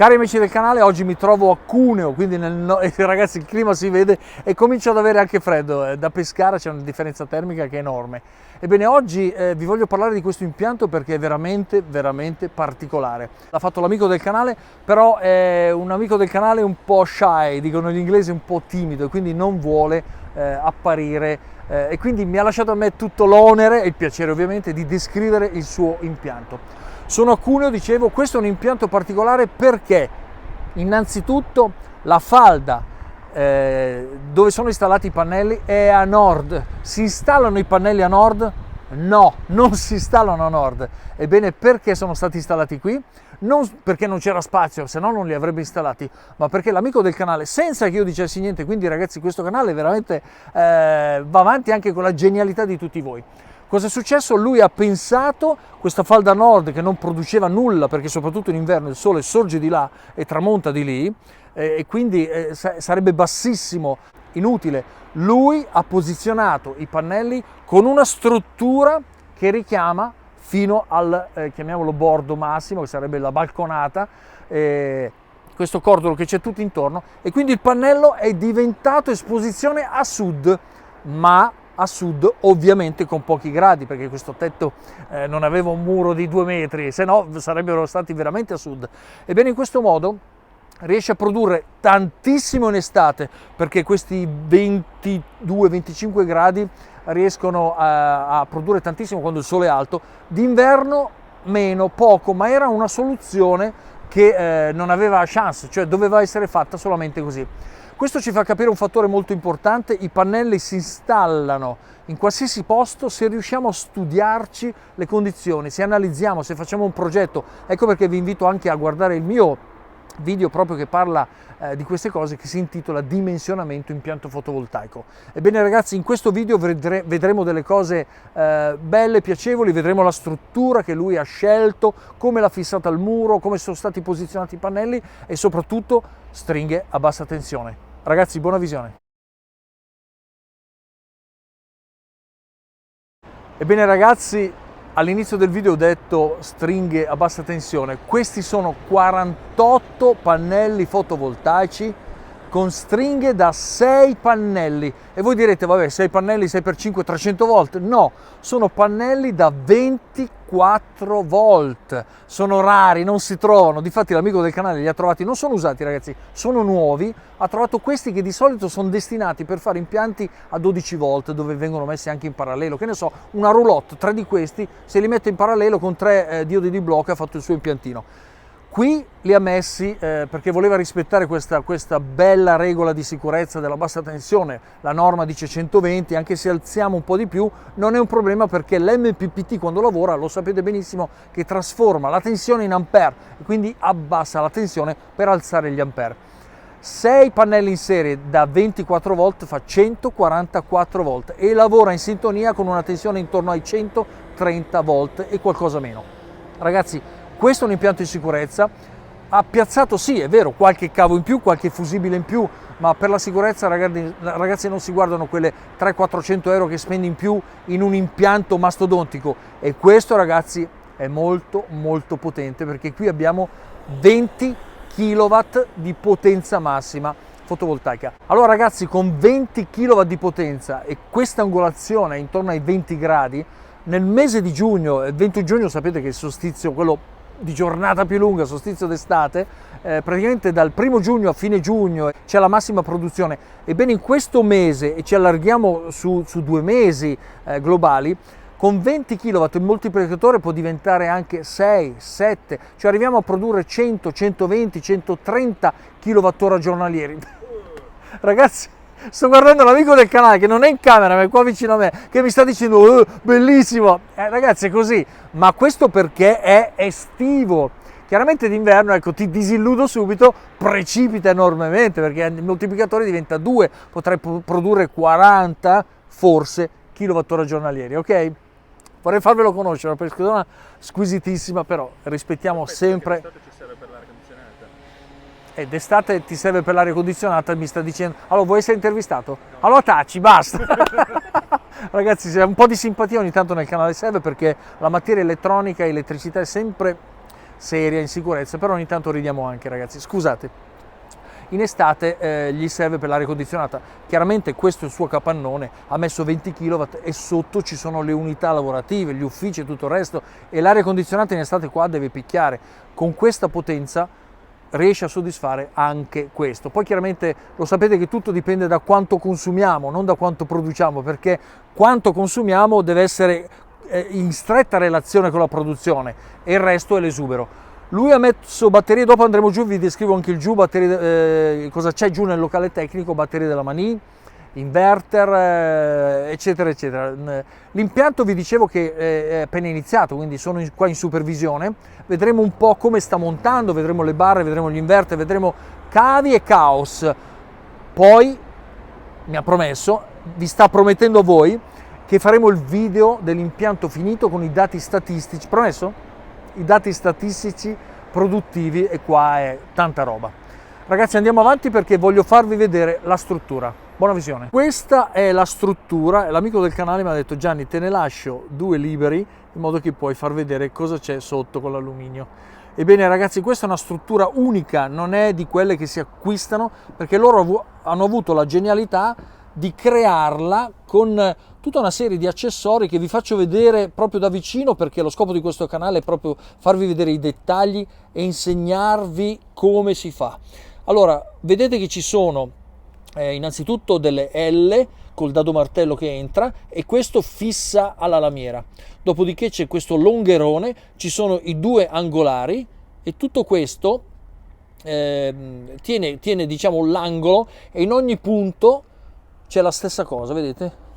Cari amici del canale, oggi mi trovo a Cuneo, quindi ragazzi il clima si vede e comincio ad avere anche freddo. Da Pescara c'è una differenza termica che è enorme. Ebbene, oggi vi voglio parlare di questo impianto perché è veramente particolare. L'ha fatto l'amico del canale, però è un amico del canale un po' shy, dicono gli inglesi, un po' timido, e quindi non vuole apparire e quindi mi ha lasciato a me tutto l'onere e il piacere ovviamente di descrivere il suo impianto. Sono a Cuneo, dicevo, questo è un impianto particolare perché innanzitutto la falda dove sono installati i pannelli è a nord. Si installano i pannelli a nord? No, non si installano a nord. Ebbene, perché sono stati installati qui? Non perché non c'era spazio, se no non li avrebbe installati, ma perché l'amico del canale, senza che io dicessi niente, quindi ragazzi questo canale veramente va avanti anche con la genialità di tutti voi. Cosa è successo? Lui ha pensato questa falda nord che non produceva nulla, perché soprattutto in inverno il sole sorge di là e tramonta di lì, e quindi sarebbe bassissimo, inutile. Lui ha posizionato i pannelli con una struttura che richiama fino al, chiamiamolo bordo massimo, che sarebbe la balconata, questo cordolo che c'è tutto intorno, e quindi il pannello è diventato esposizione a sud, ma a sud ovviamente con pochi gradi, perché questo tetto non aveva un muro di 2 metri, se no sarebbero stati veramente a sud. Ebbene, in questo modo riesce a produrre tantissimo in estate, perché questi 22-25 gradi riescono a produrre tantissimo quando il sole è alto. D'inverno meno, poco, ma era una soluzione che non aveva chance, cioè doveva essere fatta solamente così. Questo ci fa capire un fattore molto importante: i pannelli si installano in qualsiasi posto se riusciamo a studiarci le condizioni, se analizziamo, se facciamo un progetto. Ecco perché vi invito anche a guardare il mio video proprio che parla di queste cose, che si intitola Dimensionamento impianto fotovoltaico. Ebbene ragazzi, in questo video vedremo delle cose belle, piacevoli, vedremo la struttura che lui ha scelto, come l'ha fissata al muro, come sono stati posizionati i pannelli e soprattutto stringhe a bassa tensione. Ragazzi, buona visione. Ebbene ragazzi, all'inizio del video ho detto stringhe a bassa tensione. Questi sono 48 pannelli fotovoltaici con stringhe da 6 pannelli. E voi direte, vabbè, 6 pannelli, 6 per 5, 300 volt? No, sono pannelli da 24 volt. Sono rari, non si trovano. Difatti l'amico del canale li ha trovati, non sono usati ragazzi, sono nuovi. Ha trovato questi che di solito sono destinati per fare impianti a 12 volt, dove vengono messi anche in parallelo. Che ne so, una roulotte, 3 di questi, se li mette in parallelo con 3 diodi di blocco ha fatto il suo impiantino. Qui li ha messi perché voleva rispettare questa bella regola di sicurezza della bassa tensione. La norma dice 120, anche se alziamo un po' di più non è un problema, perché l'MPPT quando lavora, lo sapete benissimo, che trasforma la tensione in ampere e quindi abbassa la tensione per alzare gli ampere. 6 pannelli in serie da 24 volt fa 144 volt e lavora in sintonia con una tensione intorno ai 130 volt e qualcosa meno. Ragazzi, questo è un impianto di sicurezza. Ha piazzato, sì, è vero, qualche cavo in più, qualche fusibile in più, ma per la sicurezza ragazzi non si guardano quelle 300-400 euro che spendi in più in un impianto mastodontico. E questo ragazzi è molto potente, perché qui abbiamo 20 kW di potenza massima fotovoltaica. Allora ragazzi, con 20 kW di potenza e questa angolazione intorno ai 20 gradi, nel mese di giugno, il 21 giugno sapete che il solstizio, quello di giornata più lunga, solstizio d'estate, praticamente dal 1 giugno a fine giugno c'è la massima produzione. Ebbene, in questo mese, e ci allarghiamo su 2 mesi globali, con 20 kW il moltiplicatore può diventare anche 6, 7, cioè arriviamo a produrre 100, 120, 130 kWh giornalieri. Ragazzi, sto guardando l'amico del canale che non è in camera ma è qua vicino a me, che mi sta dicendo bellissimo. Ragazzi, è così, ma questo perché è estivo. Chiaramente d'inverno, ecco, ti disilludo subito, precipita enormemente, perché il moltiplicatore diventa 2, potrai produrre 40 forse kWh giornalieri, ok? Vorrei farvelo conoscere, una persona squisitissima, però rispettiamo sempre. D'estate ti serve per l'aria condizionata, mi sta dicendo, allora vuoi essere intervistato? Allora taci, basta. Ragazzi, c'è un po' di simpatia ogni tanto nel canale serve, perché la materia elettronica e elettricità è sempre seria, in sicurezza, però ogni tanto ridiamo anche, ragazzi. Scusate. In estate gli serve per l'aria condizionata. Chiaramente questo è il suo capannone, ha messo 20 kW e sotto ci sono le unità lavorative, gli uffici e tutto il resto, e l'aria condizionata in estate qua deve picchiare. Con questa potenza riesce a soddisfare anche questo. Poi chiaramente lo sapete che tutto dipende da quanto consumiamo, non da quanto produciamo, perché quanto consumiamo deve essere in stretta relazione con la produzione e il resto è l'esubero. Lui ha messo batterie, dopo andremo giù, vi descrivo anche il giù, cosa c'è giù nel locale tecnico, batterie della Mani, inverter, eccetera, eccetera. L'impianto vi dicevo che è appena iniziato, quindi sono qua in supervisione, vedremo un po' come sta montando, vedremo le barre, vedremo gli inverter, vedremo cavi e caos. Poi mi ha promesso, vi sta promettendo a voi, che faremo il video dell'impianto finito con i dati statistici, promesso? I dati statistici produttivi, e qua è tanta roba. Ragazzi, andiamo avanti perché voglio farvi vedere la struttura. Buona visione. Questa è la struttura, e l'amico del canale mi ha detto: Gianni, te ne lascio 2 liberi in modo che puoi far vedere cosa c'è sotto con l'alluminio. Ebbene ragazzi, questa è una struttura unica, non è di quelle che si acquistano, perché loro hanno avuto la genialità di crearla con tutta una serie di accessori che vi faccio vedere proprio da vicino, perché lo scopo di questo canale è proprio farvi vedere i dettagli e insegnarvi come si fa. Allora, vedete che ci sono innanzitutto delle L col dado martello che entra, e questo fissa alla lamiera. Dopodiché c'è questo longherone, ci sono i 2 angolari, e tutto questo tiene diciamo l'angolo, e in ogni punto c'è la stessa cosa, vedete?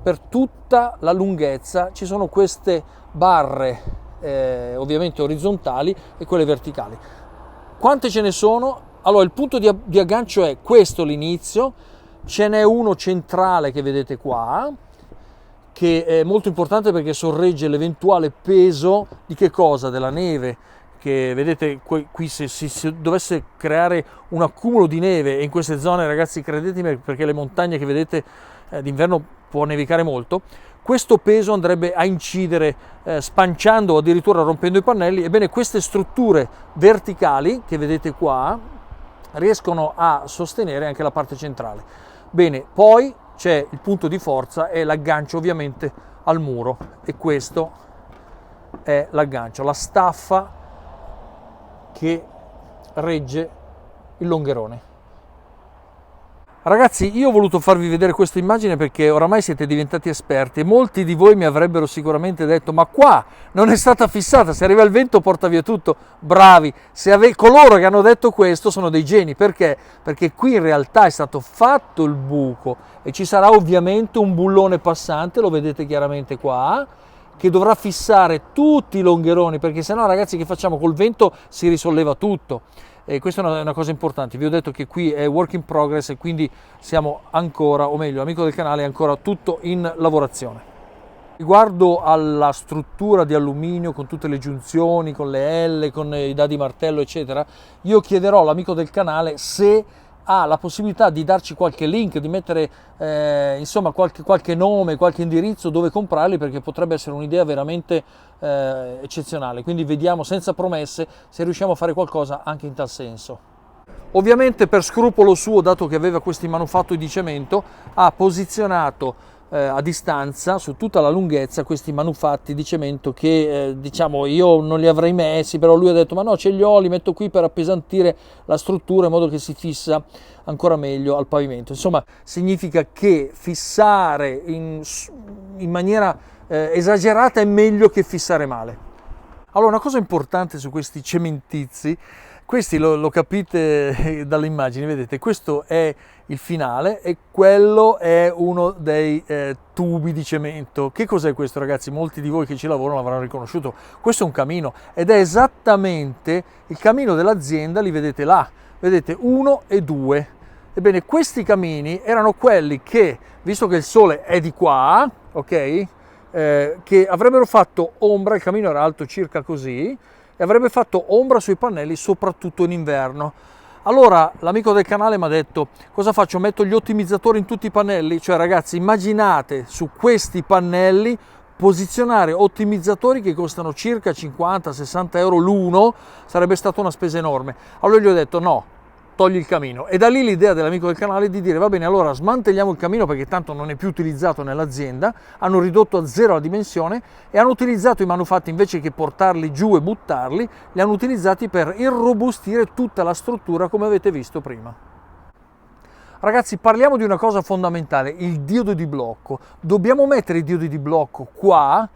Per tutta la lunghezza ci sono queste barre ovviamente orizzontali e quelle verticali. Quante ce ne sono? Allora, il punto di aggancio è questo, l'inizio, ce n'è uno centrale che vedete qua, che è molto importante perché sorregge l'eventuale peso di che cosa? Della neve, che vedete qui se si dovesse creare un accumulo di neve, e in queste zone, ragazzi, credetemi, perché le montagne che vedete d'inverno può nevicare molto, questo peso andrebbe a incidere spanciando o addirittura rompendo i pannelli. Ebbene, queste strutture verticali che vedete qua riescono a sostenere anche la parte centrale. Bene, poi c'è il punto di forza, e l'aggancio ovviamente al muro, e questo è l'aggancio, la staffa che regge il longherone. Ragazzi, io ho voluto farvi vedere questa immagine perché oramai siete diventati esperti, e molti di voi mi avrebbero sicuramente detto: ma qua non è stata fissata, se arriva il vento porta via tutto. Bravi, coloro che hanno detto questo sono dei geni. Perché? Perché qui in realtà è stato fatto il buco, e ci sarà ovviamente un bullone passante, lo vedete chiaramente qua, che dovrà fissare tutti i longheroni, perché sennò, ragazzi, che facciamo? Col vento si risolleva tutto. E questa è una cosa importante. Vi ho detto che qui è work in progress, e quindi siamo ancora, o meglio, l'amico del canale è ancora tutto in lavorazione. Riguardo alla struttura di alluminio con tutte le giunzioni, con le L, con i dadi martello, eccetera, io chiederò all'amico del canale se ha la possibilità di darci qualche link, di mettere insomma qualche nome, qualche indirizzo dove comprarli, perché potrebbe essere un'idea veramente eccezionale. Quindi vediamo, senza promesse, se riusciamo a fare qualcosa anche in tal senso. Ovviamente, per scrupolo suo, dato che aveva questi manufatti di cemento, ha posizionato a distanza su tutta la lunghezza questi manufatti di cemento che diciamo io non li avrei messi, però lui ha detto: ma no, ce li ho, li metto qui per appesantire la struttura in modo che si fissa ancora meglio al pavimento. Insomma, significa che fissare in maniera esagerata è meglio che fissare male. Allora, una cosa importante su questi cementizi, questi lo capite dalle immagini, vedete, questo è il finale e quello è uno dei tubi di cemento. Che cos'è questo, ragazzi? Molti di voi che ci lavorano l'avranno riconosciuto. Questo è un camino, ed è esattamente il camino dell'azienda, li vedete là, vedete 1 e 2. Ebbene, questi camini erano quelli che, visto che il sole è di qua, ok, che avrebbero fatto ombra, il camino era alto circa così, e avrebbe fatto ombra sui pannelli, soprattutto in inverno. Allora l'amico del canale mi ha detto: cosa faccio? Metto gli ottimizzatori in tutti i pannelli? Cioè, ragazzi, immaginate su questi pannelli posizionare ottimizzatori che costano circa 50-60 euro l'uno sarebbe stata una spesa enorme. Allora gli ho detto no, togli il camino, e da lì l'idea dell'amico del canale è di dire va bene, allora smantelliamo il camino perché tanto non è più utilizzato nell'azienda, hanno ridotto a zero la dimensione e hanno utilizzato i manufatti, invece che portarli giù e buttarli, li hanno utilizzati per irrobustire tutta la struttura come avete visto prima. Ragazzi, parliamo di una cosa fondamentale, il diodo di blocco. Dobbiamo mettere i diodi di blocco qua?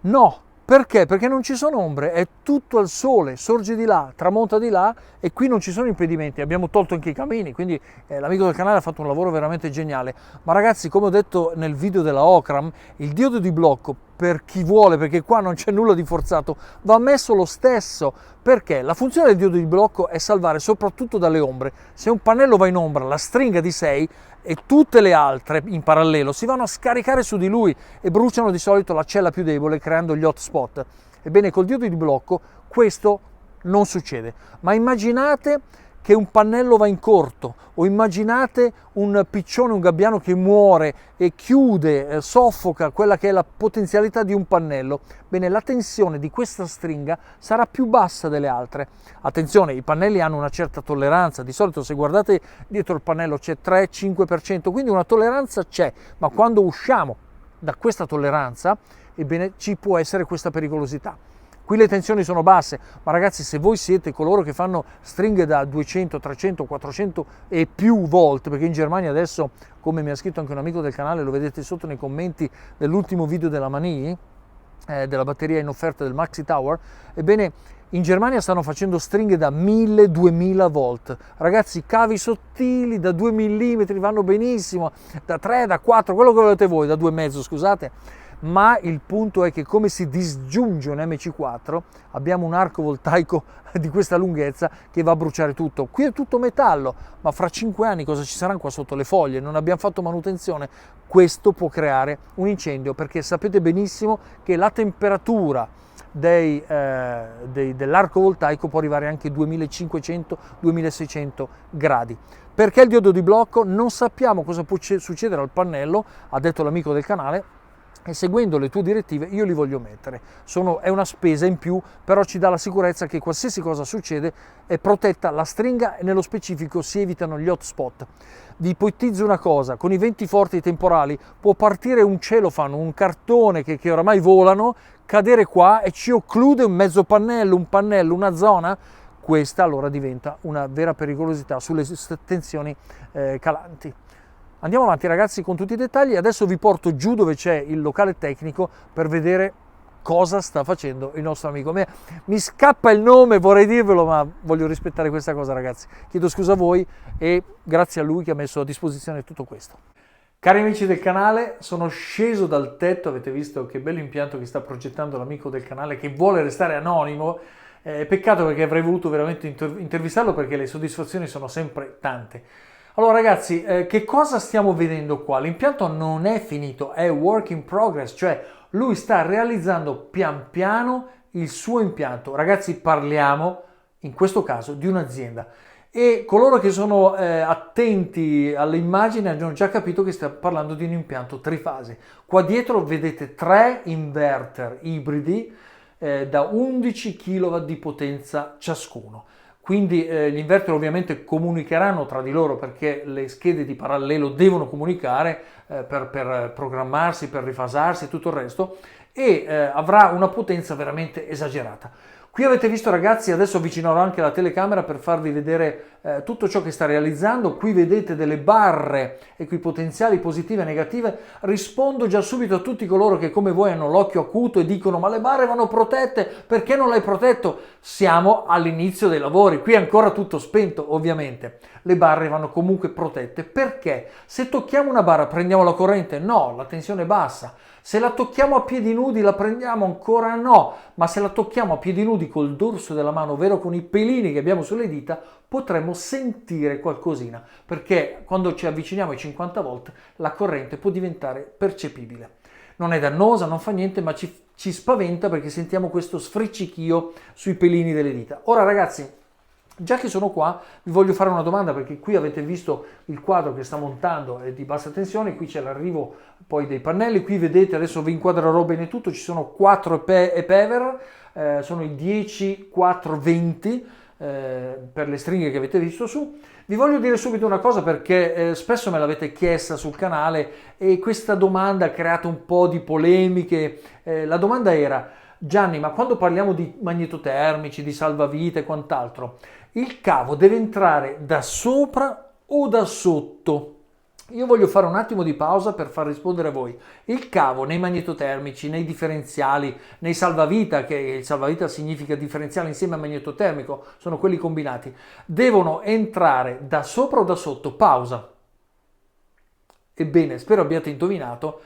No. Perché? Perché non ci sono ombre, è tutto al sole, sorge di là, tramonta di là e qui non ci sono impedimenti, abbiamo tolto anche i camini, quindi l'amico del canale ha fatto un lavoro veramente geniale. Ma ragazzi, come ho detto nel video della Ocram, il diodo di blocco, per chi vuole, perché qua non c'è nulla di forzato, va messo lo stesso, perché la funzione del diodo di blocco è salvare soprattutto dalle ombre. Se un pannello va in ombra, la stringa di 6 e tutte le altre in parallelo si vanno a scaricare su di lui e bruciano di solito la cella più debole creando gli hotspot. Ebbene, col diodo di blocco questo non succede. Ma immaginate che un pannello va in corto, o immaginate un piccione, un gabbiano che muore e chiude, soffoca quella che è la potenzialità di un pannello. Bene, la tensione di questa stringa sarà più bassa delle altre. Attenzione, i pannelli hanno una certa tolleranza, di solito se guardate dietro il pannello c'è 3-5%, quindi una tolleranza c'è, ma quando usciamo da questa tolleranza, ebbene ci può essere questa pericolosità. Qui le tensioni sono basse, ma ragazzi, se voi siete coloro che fanno stringhe da 200, 300, 400 e più volt, perché in Germania adesso, come mi ha scritto anche un amico del canale, lo vedete sotto nei commenti dell'ultimo video della Mani, della batteria in offerta del Maxi Tower, ebbene in Germania stanno facendo stringhe da 1000-2000 volt. Ragazzi, cavi sottili da 2 mm vanno benissimo, da 3, da 4, quello che volete voi, da 2,5 scusate. Ma il punto è che come si disgiunge un MC4 abbiamo un arco voltaico di questa lunghezza che va a bruciare tutto. Qui è tutto metallo, ma fra 5 anni cosa ci saranno qua sotto le foglie? Non abbiamo fatto manutenzione. Questo può creare un incendio, perché sapete benissimo che la temperatura dell'arco voltaico può arrivare anche 2500-2600 gradi. Perché il diodo di blocco? Non sappiamo cosa può succedere al pannello, ha detto l'amico del canale, e seguendo le tue direttive io li voglio mettere. È una spesa in più, però ci dà la sicurezza che qualsiasi cosa succede è protetta la stringa e nello specifico si evitano gli hotspot. Vi ipotizzo una cosa, con i venti forti temporali può partire un celofano, un cartone che oramai volano, cadere qua e ci occlude un mezzo pannello, una zona. Questa allora diventa una vera pericolosità sulle tensioni calanti. Andiamo avanti ragazzi con tutti i dettagli, adesso vi porto giù dove c'è il locale tecnico per vedere cosa sta facendo il nostro amico. Mi scappa il nome, vorrei dirvelo, ma voglio rispettare questa cosa ragazzi. Chiedo scusa a voi e grazie a lui che ha messo a disposizione tutto questo. Cari amici del canale, sono sceso dal tetto, avete visto che bello impianto che sta progettando l'amico del canale che vuole restare anonimo. Peccato perché avrei voluto veramente intervistarlo perché le soddisfazioni sono sempre tante. Allora ragazzi, che cosa stiamo vedendo qua? L'impianto non è finito, è work in progress, cioè lui sta realizzando pian piano il suo impianto. Ragazzi, parliamo in questo caso di un'azienda e coloro che sono attenti alle immagini hanno già capito che sta parlando di un impianto trifase. Qua dietro vedete 3 inverter ibridi da 11 kW di potenza ciascuno. Quindi gli inverter ovviamente comunicheranno tra di loro perché le schede di parallelo devono comunicare per programmarsi, per rifasarsi e tutto il resto, e avrà una potenza veramente esagerata. Qui avete visto ragazzi, adesso avvicinerò anche la telecamera per farvi vedere tutto ciò che sta realizzando. Qui vedete delle barre equipotenziali positive e negative. Rispondo già subito a tutti coloro che come voi hanno l'occhio acuto e dicono ma le barre vanno protette, perché non l'hai protetto? Siamo all'inizio dei lavori, qui è ancora tutto spento ovviamente. Le barre vanno comunque protette perché se tocchiamo una barra prendiamo la corrente? No, la tensione è bassa. Se la tocchiamo a piedi nudi la prendiamo? Ancora no, ma se la tocchiamo a piedi nudi col dorso della mano, ovvero con i pelini che abbiamo sulle dita, potremmo sentire qualcosina, perché quando ci avviciniamo ai 50 volt la corrente può diventare percepibile. Non è dannosa, non fa niente, ma ci spaventa perché sentiamo questo sfriccichio sui pelini delle dita. Ora ragazzi, Già che sono qua, vi voglio fare una domanda, perché qui avete visto il quadro che sta montando, è di bassa tensione, qui c'è l'arrivo poi dei pannelli, qui vedete, adesso vi inquadrerò bene tutto, ci sono 4 EPEVER, sono i 10-4-20 per le stringhe che avete visto su. Vi voglio dire subito una cosa, perché spesso me l'avete chiesta sul canale e questa domanda ha creato un po' di polemiche. La domanda era: Gianni, ma quando parliamo di magnetotermici, di salvavita e quant'altro, il cavo deve entrare da sopra o da sotto? Io voglio fare un attimo di pausa per far rispondere a voi. Il cavo nei magnetotermici, nei differenziali, nei salvavita, che il salvavita significa differenziale insieme a magnetotermico, sono quelli combinati, devono entrare da sopra o da sotto? Pausa. Ebbene, spero abbiate indovinato.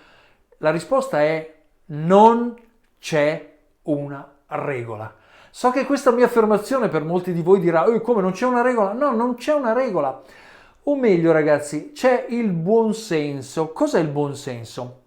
La risposta è: non c'è una regola. So che questa mia affermazione per molti di voi dirà: come, non c'è una regola? No, non c'è una regola. O meglio, ragazzi, c'è il buonsenso. Cos'è il buonsenso?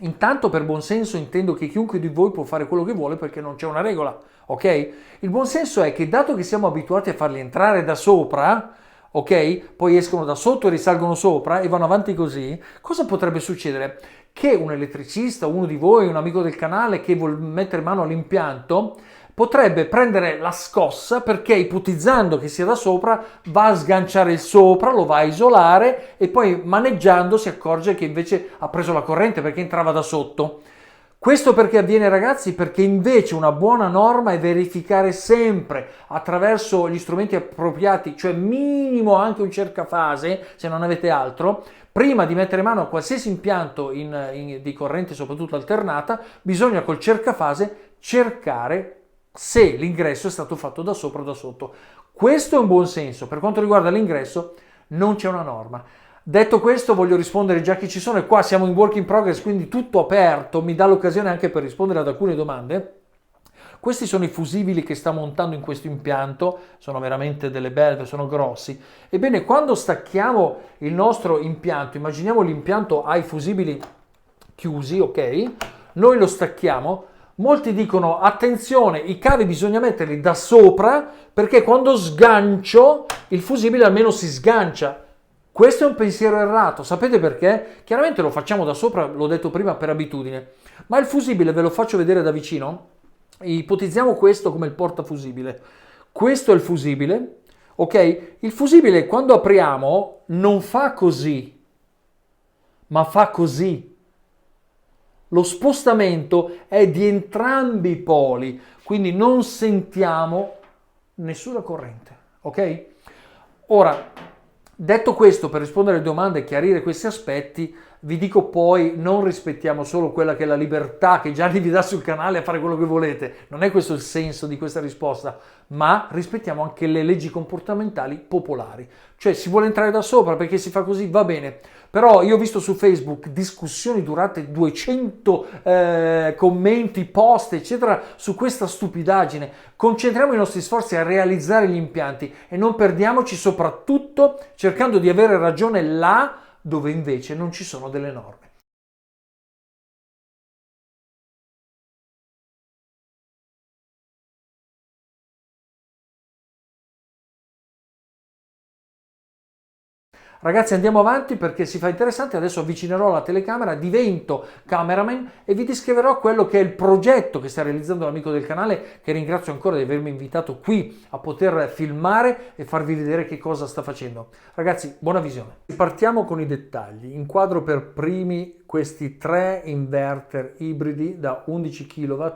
Intanto, per buonsenso intendo che chiunque di voi può fare quello che vuole, perché non c'è una regola, ok? Il buonsenso è che, dato che siamo abituati a farli entrare da sopra, ok? Poi escono da sotto e risalgono sopra e vanno avanti così, cosa potrebbe succedere? Che un elettricista, uno di voi, un amico del canale che vuol mettere mano all'impianto, potrebbe prendere la scossa, perché, ipotizzando che sia da sopra, va a sganciare il sopra, lo va a isolare e poi, maneggiando, si accorge che invece ha preso la corrente perché entrava da sotto. Questo perché avviene, ragazzi? Perché invece una buona norma è verificare sempre attraverso gli strumenti appropriati, cioè minimo anche un cercafase, se non avete altro. Prima di mettere mano a qualsiasi impianto di corrente, soprattutto alternata, bisogna col cercafase cercare se l'ingresso è stato fatto da sopra o da sotto. Questo è un buon senso. Per quanto riguarda l'ingresso, non c'è una norma. Detto questo, voglio rispondere, già che ci sono, e qua siamo in work in progress, quindi tutto aperto, mi dà l'occasione anche per rispondere ad alcune domande. Questi sono i fusibili che sta montando in questo impianto, sono veramente delle belve, sono grossi. Ebbene, quando stacchiamo il nostro impianto, immaginiamo l'impianto ha i fusibili chiusi, ok? Noi lo stacchiamo. Molti dicono: attenzione, i cavi bisogna metterli da sopra, perché quando sgancio il fusibile almeno si sgancia. Questo è un pensiero errato. Sapete perché? Chiaramente lo facciamo da sopra, l'ho detto prima, per abitudine, ma il fusibile ve lo faccio vedere da vicino. Ipotizziamo questo come il portafusibile. Questo è il fusibile, ok? Il fusibile, quando apriamo, non fa così, ma fa così. Lo spostamento è di entrambi i poli, quindi non sentiamo nessuna corrente, ok? Ora, detto questo, per rispondere alle domande e chiarire questi aspetti, vi dico poi: non rispettiamo solo quella che è la libertà che Gianni vi dà sul canale a fare quello che volete, non è questo il senso di questa risposta, ma rispettiamo anche le leggi comportamentali popolari. Cioè, si vuole entrare da sopra perché si fa così, va bene, però io ho visto su Facebook discussioni durate 200 commenti, post, eccetera, su questa stupidaggine. Concentriamo i nostri sforzi a realizzare gli impianti e non perdiamoci, soprattutto cercando di avere ragione là dove invece non ci sono delle norme. Ragazzi, andiamo avanti perché si fa interessante. Adesso avvicinerò la telecamera, divento cameraman e vi descriverò quello che è il progetto che sta realizzando l'amico del canale, che ringrazio ancora di avermi invitato qui a poter filmare e farvi vedere che cosa sta facendo. Ragazzi, buona visione. Partiamo con i dettagli. Inquadro per primi questi 3 inverter ibridi da 11 kW.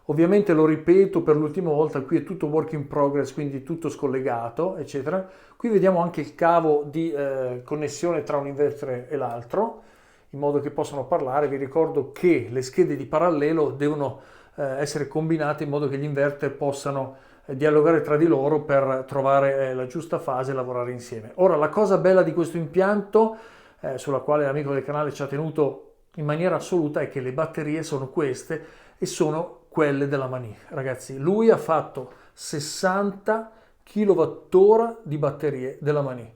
Ovviamente, lo ripeto per l'ultima volta, qui è tutto work in progress, quindi tutto scollegato, eccetera. Qui vediamo anche il cavo di connessione tra un inverter e l'altro, in modo che possano parlare. Vi ricordo che le schede di parallelo devono essere combinate in modo che gli inverter possano dialogare tra di loro per trovare la giusta fase e lavorare insieme. Ora, la cosa bella di questo impianto, sulla quale l'amico del canale ci ha tenuto in maniera assoluta, è che le batterie sono queste e sono quelle della Mani. Ragazzi, lui ha fatto 60 kWh di batterie della Mani.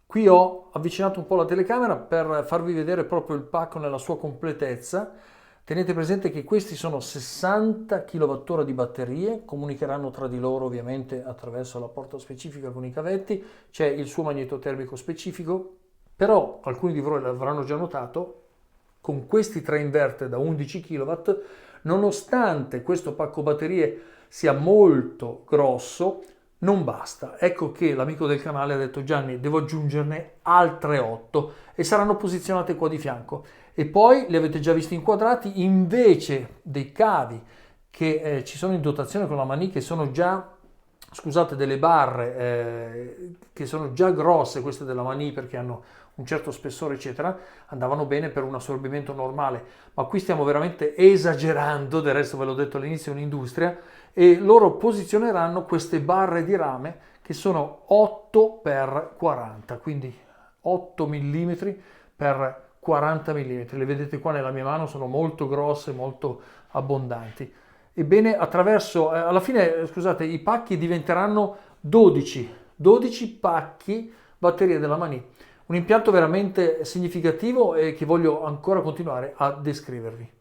Qui ho avvicinato un po' la telecamera per farvi vedere proprio il pacco nella sua completezza. Tenete presente che questi sono 60 kWh di batterie, comunicheranno tra di loro ovviamente attraverso la porta specifica con i cavetti, c'è il suo magnetotermico specifico, però alcuni di voi l'avranno già notato, con questi tre inverter da 11 kW, nonostante questo pacco batterie sia molto grosso, non basta. Ecco che l'amico del canale ha detto: Gianni, devo aggiungerne altre 8 e saranno posizionate qua di fianco. E poi li avete già visti inquadrati, invece dei cavi che ci sono in dotazione con la Mani, che sono già, scusate, delle barre che sono già grosse, queste della Mani, perché hanno un certo spessore eccetera, andavano bene per un assorbimento normale, ma qui stiamo veramente esagerando, del resto ve l'ho detto all'inizio, è un'industria, e loro posizioneranno queste barre di rame che sono 8x40, quindi 8 mm per 40 mm, le vedete qua nella mia mano, sono molto grosse, molto abbondanti. Ebbene, attraverso, alla fine, scusate, i pacchi diventeranno 12 pacchi batterie della Mani. Un impianto veramente significativo e che voglio ancora continuare a descrivervi.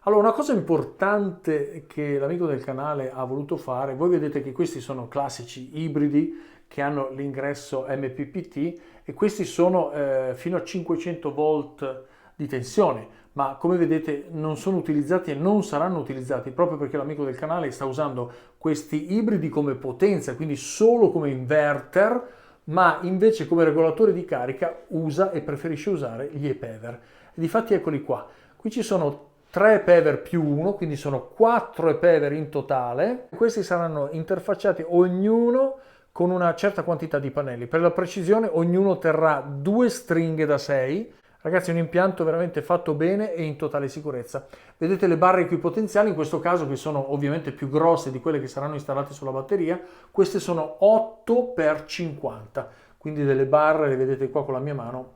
Allora, una cosa importante che l'amico del canale ha voluto fare, voi vedete che questi sono classici ibridi che hanno l'ingresso MPPT e questi sono fino a 500 volt di tensione, ma come vedete non sono utilizzati e non saranno utilizzati proprio perché l'amico del canale sta usando questi ibridi come potenza, quindi solo come inverter, ma invece come regolatore di carica usa e preferisce usare gli e-Pever. Difatti eccoli qua, qui ci sono 3 e-Pever più 1, quindi sono 4 e-Pever in totale. Questi saranno interfacciati ognuno con una certa quantità di pannelli. Per la precisione ognuno terrà 2 stringhe da 6. Ragazzi, è un impianto veramente fatto bene e in totale sicurezza. Vedete le barre equipotenziali, in questo caso che sono ovviamente più grosse di quelle che saranno installate sulla batteria, queste sono 8x50, quindi delle barre, le vedete qua con la mia mano,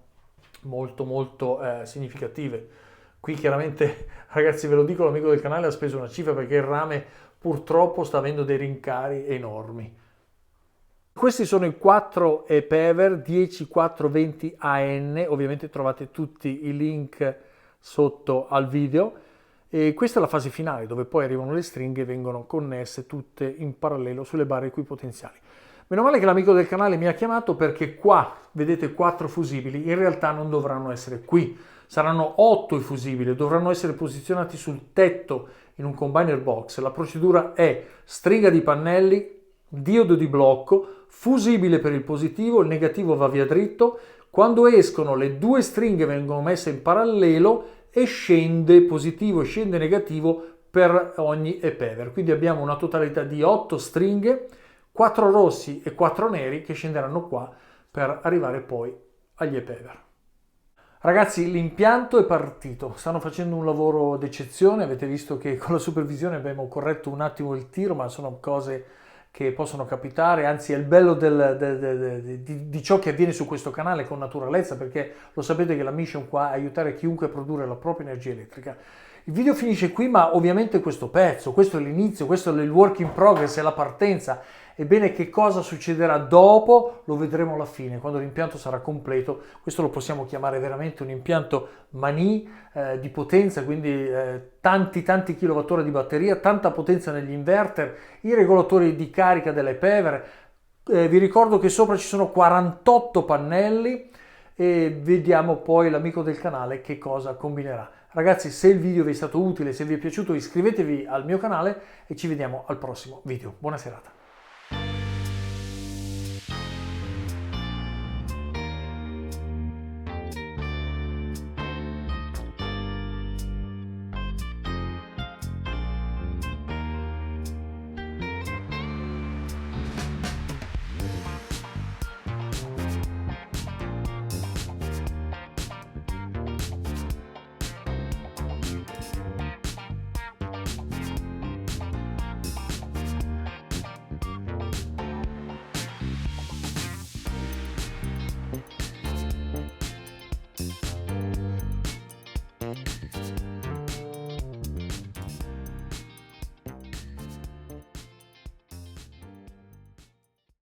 molto significative. Qui chiaramente, ragazzi, ve lo dico, l'amico del canale ha speso una cifra perché il rame purtroppo sta avendo dei rincari enormi. Questi sono i 4 e-Pever 10420AN, ovviamente trovate tutti i link sotto al video, e questa è la fase finale dove poi arrivano le stringhe e vengono connesse tutte in parallelo sulle barre equipotenziali. Meno male che l'amico del canale mi ha chiamato, perché qua vedete 4 fusibili, in realtà non dovranno essere qui, saranno 8 i fusibili, dovranno essere posizionati sul tetto in un combiner box. La procedura è stringa di pannelli, diodo di blocco, fusibile per il positivo, il negativo va via dritto, quando escono le 2 stringhe vengono messe in parallelo e scende positivo e scende negativo per ogni e-Pever. Quindi abbiamo una totalità di 8 stringhe, 4 rossi e 4 neri che scenderanno qua per arrivare poi agli e-Pever. Ragazzi, l'impianto è partito, stanno facendo un lavoro d'eccezione, avete visto che con la supervisione abbiamo corretto un attimo il tiro, ma sono cose che possono capitare, anzi è il bello di ciò che avviene su questo canale con naturalezza, perché lo sapete che la mission qua è aiutare chiunque a produrre la propria energia elettrica. Il video finisce qui, ma ovviamente questo pezzo, questo è l'inizio, questo è il work in progress, è la partenza. Ebbene, che cosa succederà dopo lo vedremo alla fine, quando l'impianto sarà completo. Questo lo possiamo chiamare veramente un impianto Mani di potenza, quindi tanti kilowattora di batteria, tanta potenza negli inverter, i regolatori di carica delle e-Pever. Vi ricordo che sopra ci sono 48 pannelli e vediamo poi l'amico del canale che cosa combinerà. Ragazzi, se il video vi è stato utile, se vi è piaciuto, iscrivetevi al mio canale e ci vediamo al prossimo video. Buona serata.